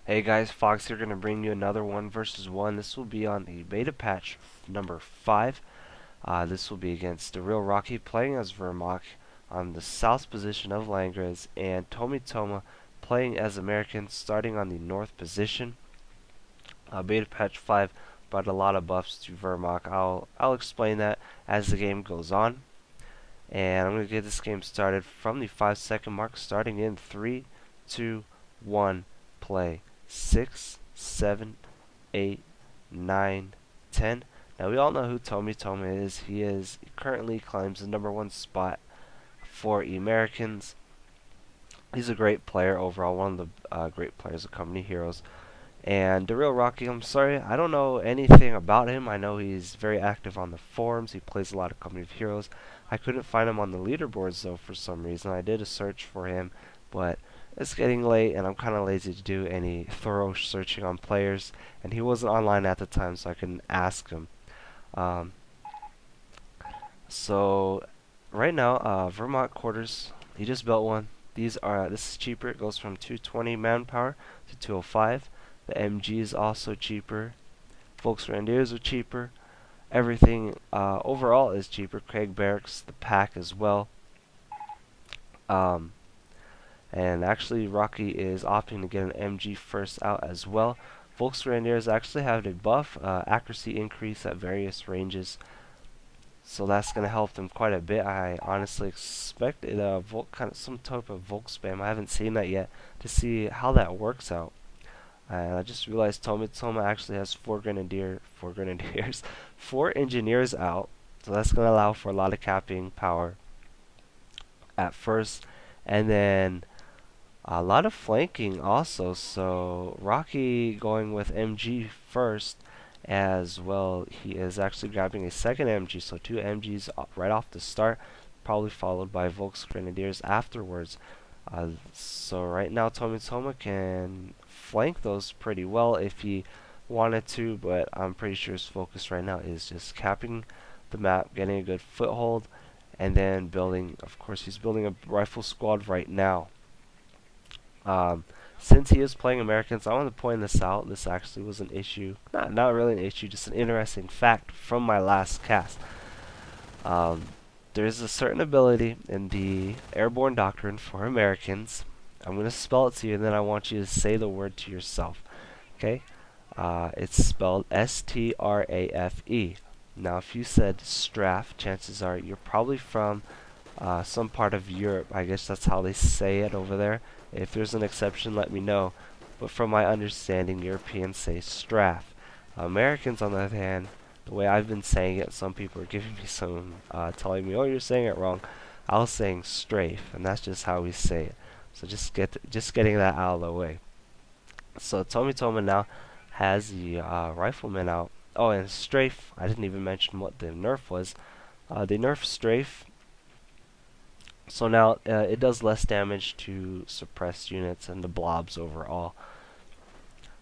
Hey guys, Fox here, going to bring you another 1 versus 1. This will be on the beta patch number 5. This will be against Darealrocky playing as Vermont on the south position of Langres, and TOMITOMA playing as Americans starting on the north position. Beta patch 5 brought a lot of buffs to Vermont. I'll explain that as the game goes on. And I'm going to get this game started from the 5-second mark, starting in 3, 2, 1, play. 6, 7, 8, 9, 10. Now we all know who TOMITOMA is. He currently claims the #1 spot for Americans. He's a great player overall, one of the great players of Company Heroes. And Darealrocky, I'm sorry, I don't know anything about him. I know he's very active on the forums. He plays a lot of Company of Heroes. I couldn't find him on the leaderboards though for some reason. I did a search for him, but it's getting late and I'm kind of lazy to do any thorough searching on players. And he wasn't online at the time, so I couldn't ask him. Um, so right now, Vermont quarters. He just built one. This is cheaper. It goes from 220 manpower to 205. The MG is also cheaper. Volkswagens are cheaper. Everything overall is cheaper. Craig Barracks, the pack as well. And actually, Rocky is opting to get an MG first out as well. Volkswagens actually have a buff, accuracy increase at various ranges. So that's going to help them quite a bit. I honestly expected kind of some type of Volk spam. I haven't seen that yet to see how that works out. And I just realized TOMITOMA actually has 4 grenadiers, 4 engineers out. So that's going to allow for a lot of capping power at first. And then a lot of flanking also. So Rocky going with MG first as well. He is actually grabbing a second MG. So 2 MGs right off the start, probably followed by Volksgrenadiers afterwards. So right now TOMITOMA can flank those pretty well if he wanted to, but I'm pretty sure his focus right now is just capping the map, getting a good foothold, and then building. Of course, he's building a rifle squad right now. Since he is playing Americans, I want to point this out. This actually was an issue, not really an issue, just an interesting fact from my last cast. There's a certain ability in the airborne doctrine for Americans. I'm going to spell it to you, and then I want you to say the word to yourself. Okay? It's spelled S-T-R-A-F-E. Now, if you said strafe, chances are you're probably from some part of Europe. I guess that's how they say it over there. If there's an exception, let me know. But from my understanding, Europeans say strafe. Americans, on the other hand, the way I've been saying it, some people are giving me some, telling me, oh, you're saying it wrong. I was saying strafe, and that's just how we say it. So just getting that out of the way. So TOMITOMA now has the rifleman out. Oh, and strafe, I didn't even mention what the nerf was. They nerfed strafe. So now it does less damage to suppressed units and the blobs overall.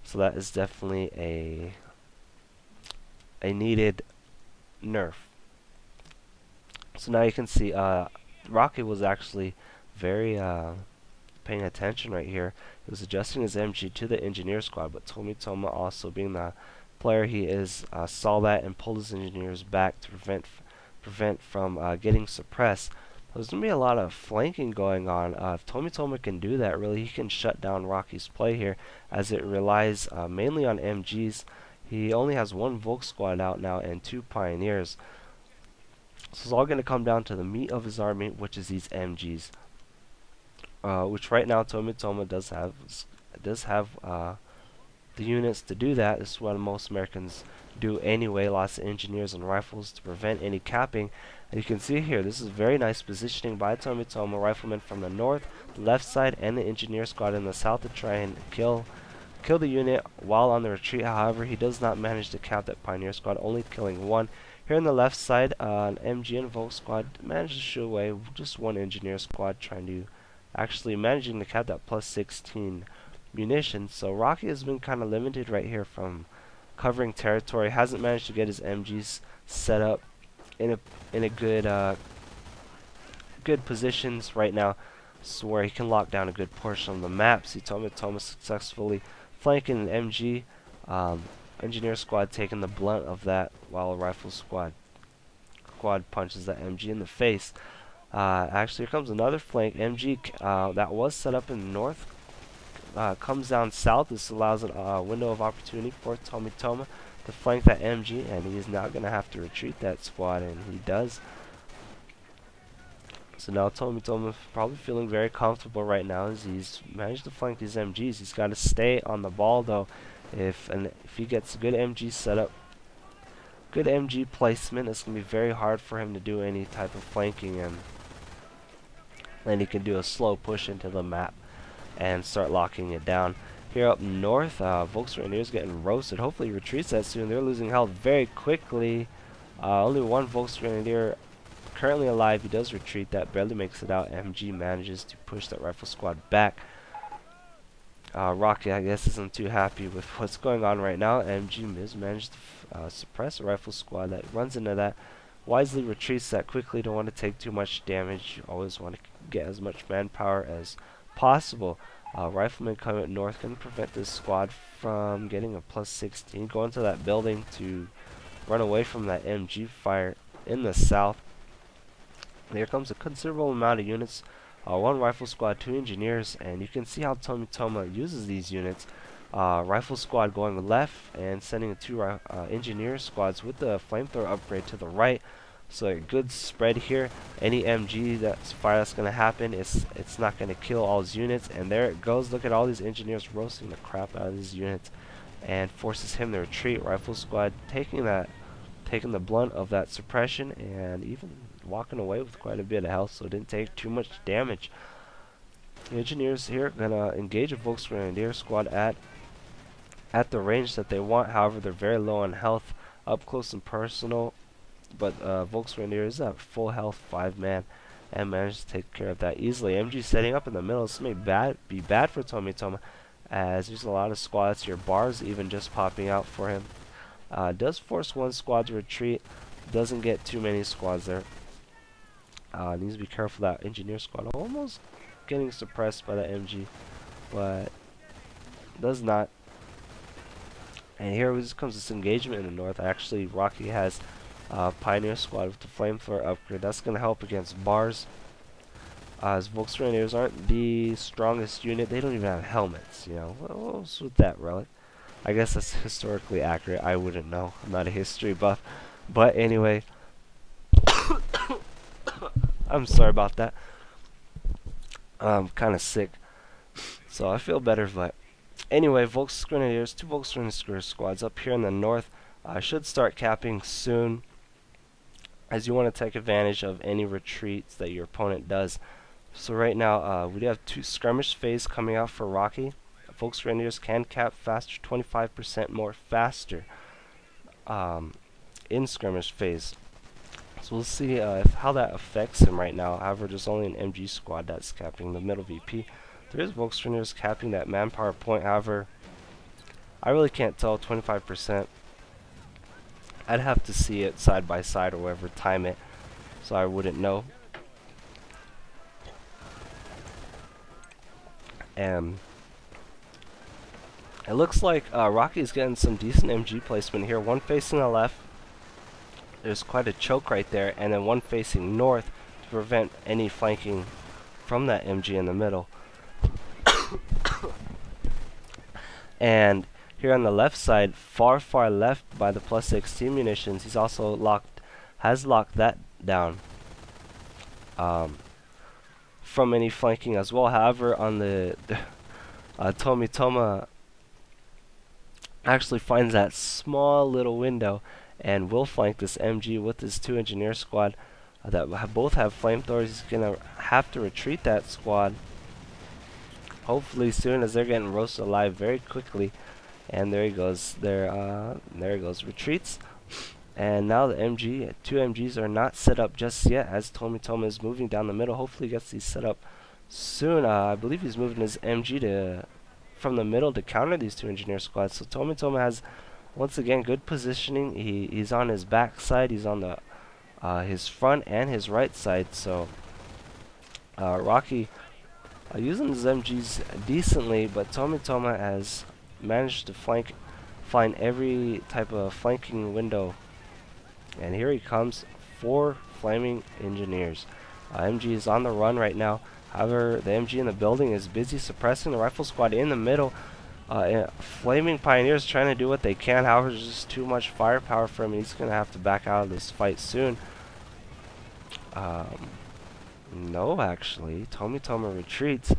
So that is definitely a needed nerf. So now you can see Rocky was actually very paying attention right here. He was adjusting his MG to the engineer squad, but TOMITOMA, also being the player he is, saw that and pulled his engineers back to prevent from getting suppressed. There's going to be a lot of flanking going on. If TOMITOMA can do that, really, he can shut down Rocky's play here, as it relies mainly on MGs. He only has 1 Volk squad out now and 2 Pioneers. So it's all going to come down to the meat of his army, which is these MGs. Which right now TOMITOMA does have the units to do that. This is what most Americans do anyway. Lots of engineers and rifles to prevent any capping. And you can see here, this is very nice positioning by TOMITOMA. Riflemen from the north, the left side, and the engineer squad in the south to try and kill the unit while on the retreat. However, he does not manage to cap that Pioneer squad, only killing 1. Here on the left side, an MG and Volk squad managed to shoo away just 1 engineer squad, managing to cap that plus 16 munitions. So Rocky has been kind of limited right here from covering territory. Hasn't managed to get his MGs set up in a good positions right now, so where he can lock down a good portion of the map. See, TOMITOMA successfully flanking MG. Engineer squad taking the blunt of that, while rifle squad punches that MG in the face. Actually, here comes another flank. MG that was set up in the north comes down south. This allows a window of opportunity for Tomitoma to flank that MG, and he's now going to have to retreat that squad, and he does. So now Tomitoma's probably feeling very comfortable right now as he's managed to flank these MGs. He's got to stay on the ball though. If he gets a good MG setup, good MG placement, it's going to be very hard for him to do any type of flanking, and then he can do a slow push into the map and start locking it down. Here up north, Volkswagen's getting roasted. Hopefully he retreats that soon. They're losing health very quickly. Only one Volkswagen currently alive. He does retreat. That barely makes it out. MG manages to push that rifle squad back. Rocky, I guess, isn't too happy with what's going on right now. MG has managed to suppress a rifle squad that runs into that. Wisely retreats that quickly. Don't want to take too much damage. You always want to get as much manpower as possible. Rifleman coming north can prevent this squad from getting a +16. Go into that building to run away from that MG fire in the south. Here comes a considerable amount of units. One rifle squad, 2 engineers, and you can see how Tomitoma uses these units. Rifle squad going left and sending 2 engineer squads with the flamethrower upgrade to the right. So a good spread here. Any MG that's going to happen, it's not going to kill all his units. And there it goes. Look at all these engineers roasting the crap out of these units, and forces him to retreat. Rifle squad taking the blunt of that suppression, and even walking away with quite a bit of health, so it didn't take too much damage. The engineers here are gonna engage a Volkswagen squad at the range that they want. However, they're very low on health, up close and personal. But Volkswagen is at full health, 5-man, and managed to take care of that easily. MG setting up in the middle. This may be bad for Tomitoma, as there's a lot of squads here. Bars even just popping out for him. Does force one squad to retreat. Doesn't get too many squads there. Needs to be careful. That engineer squad almost getting suppressed by that MG, but does not. And here comes this engagement in the north. Actually, Rocky has Pioneer squad with the flamethrower upgrade. That's going to help against bars. As Volkswageners aren't the strongest unit. They don't even have helmets. You know, what's with that relic? I guess that's historically accurate. I wouldn't know. I'm not a history buff. But anyway, I'm sorry about that. I'm kind of sick, so I feel better. But anyway, Volkswageners, 2 Volkswagen squads up here in the north should start capping soon, as you want to take advantage of any retreats that your opponent does. So right now, we do have 2 skirmish phase coming out for Rocky. Volkswageners can cap faster, 25% more faster in skirmish phase. So we'll see how that affects him right now. However, there's only an MG squad that's capping the middle VP. There is Volkswageners capping that manpower point. However, I really can't tell. 25%. I'd have to see it side by side or whatever, time it, so I wouldn't know. And it looks like Rocky's getting some decent MG placement here. One facing the left. There's quite a choke right there, and then one facing north to prevent any flanking from that MG in the middle. And here on the left side, far left by the +16 munitions, he's also has locked that down from any flanking as well. However, on the Tomitoma actually finds that small little window and will flank this MG with his 2 engineer squad that both have flamethrowers. He's gonna have to retreat that squad hopefully soon, as they're getting roasted alive very quickly. And there he goes. There he goes. Retreats. And now the 2 MGs are not set up just yet, as Tomitoma is moving down the middle. Hopefully he gets these set up soon. I believe he's moving his MG from the middle to counter these 2 engineer squads. So Tomitoma has, once again, good positioning. He's on his back side. He's on the his front and his right side. So Rocky using his MGs decently, but Tomitoma has managed to find every type of flanking window. And here he comes, 4 flaming engineers. MG is on the run right now. However, the MG in the building is busy suppressing the rifle squad in the middle. Flaming Pioneers trying to do what they can. However, there's just too much firepower for him. He's going to have to back out of this fight soon. No, actually. Tomitoma retreats.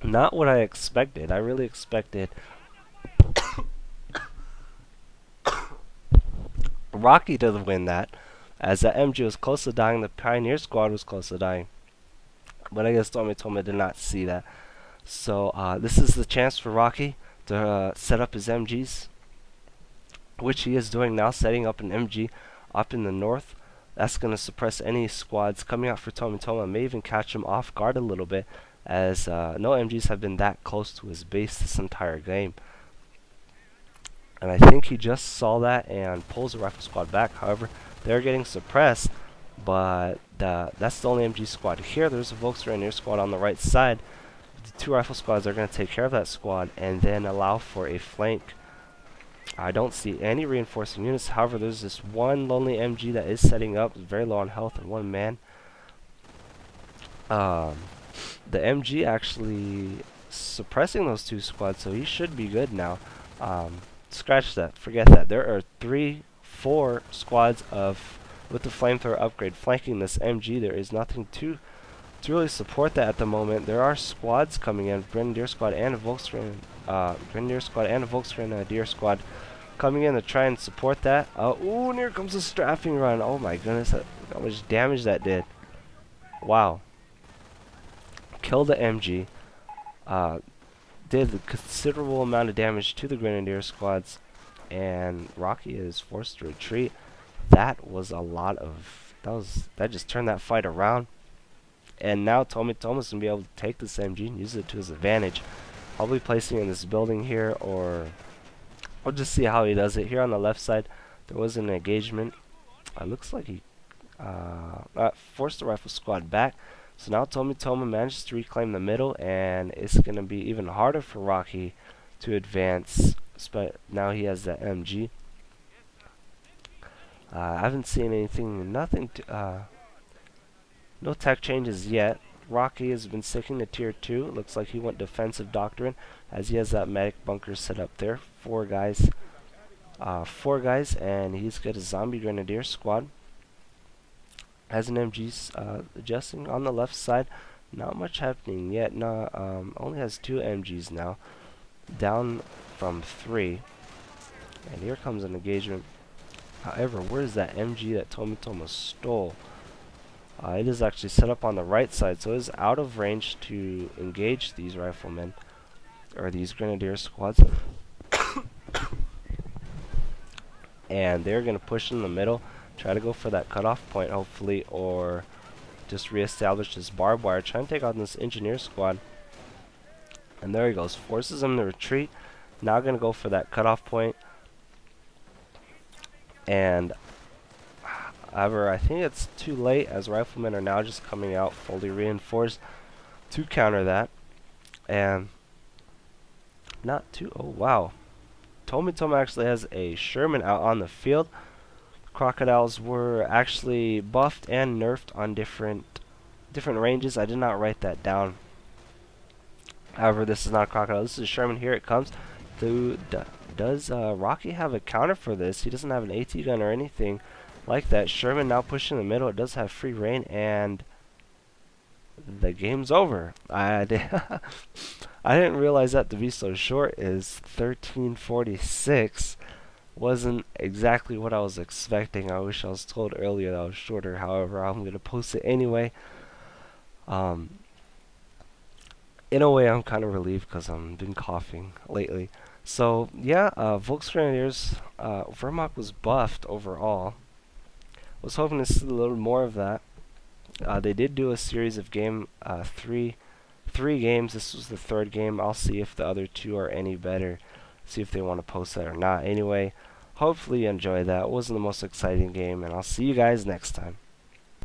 Not what I expected. I really expected Rocky to win that, as the MG was close to dying. The Pioneer squad was close to dying. But I guess Tomitoma did not see that. So this is the chance for Rocky to set up his MGs, which he is doing now, setting up an MG up in the north. That's going to suppress any squads coming out for Tomitoma. May even catch him off guard a little bit, as no MGs have been that close to his base this entire game. And I think he just saw that and pulls the rifle squad back. However, they're getting suppressed, but that's the only MG squad here. There's a Volkswagen squad on the right side. The 2 rifle squads are going to take care of that squad and then allow for a flank. I don't see any reinforcing units. However, there's this one lonely MG that is setting up, very low on health and 1 man. The MG actually suppressing those 2 squads, so he should be good now. Scratch that, forget that. There are 4 squads with the flamethrower upgrade flanking this MG. There is nothing to really support that at the moment. There are squads coming in, Grenadier squad and a Volkswagen Deer squad coming in to try and support that. Ooh, and here comes a strafing run. Oh my goodness, how much damage that did. Wow. Killed the MG. Did a considerable amount of damage to the Grenadier squads, and Rocky is forced to retreat. That was a lot of that just turned that fight around, and now Tomitoma's gonna be able to take this MG and use it to his advantage. Probably placing it in this building here, or we'll just see how he does it. Here on the left side, there was an engagement. Looks like he forced the rifle squad back. So now Tomitoma manages to reclaim the middle, and it's going to be even harder for Rocky to advance. But now he has that MG. I haven't seen anything, no tech changes yet. Rocky has been sticking to tier 2. It looks like he went defensive doctrine, as he has that medic bunker set up there. 4 guys, and he's got a zombie Grenadier squad. Has an MG adjusting on the left side. Not much happening yet. No, only has 2 MGs now, down from 3. And here comes an engagement. However, where is that MG that Tomitoma stole? It is actually set up on the right side, so it is out of range to engage these riflemen, or these Grenadier squads. And they're going to push in the middle, try to go for that cutoff point, hopefully, or just reestablish this barbed wire, try and take on this engineer squad. And there he goes, forces him to retreat. Now going to go for that cutoff point. And however, I think it's too late, as riflemen are now just coming out fully reinforced to counter that. And oh wow, Tomitoma actually has a Sherman out on the field. Crocodiles were actually buffed and nerfed on different ranges. I did not write that down. However, this is not a crocodile. This is a Sherman. Here it comes. Does Rocky have a counter for this? He doesn't have an AT gun or anything like that. Sherman now pushing in the middle. It does have free reign, and the game's over. I didn't realize that to be so short. Is 13:46. Wasn't exactly what I was expecting. I wish I was told earlier that I was shorter. However, I'm going to post it anyway. In a way, I'm kind of relieved because I've been coughing lately. So, yeah, Volkswagen Wehrmacht was buffed overall. Was hoping to see a little more of that. They did do a series of three games. This was the 3rd game. I'll see if the other 2 are any better. See if they want to post that or not. Anyway, hopefully you enjoyed that. It wasn't the most exciting game, and I'll see you guys next time.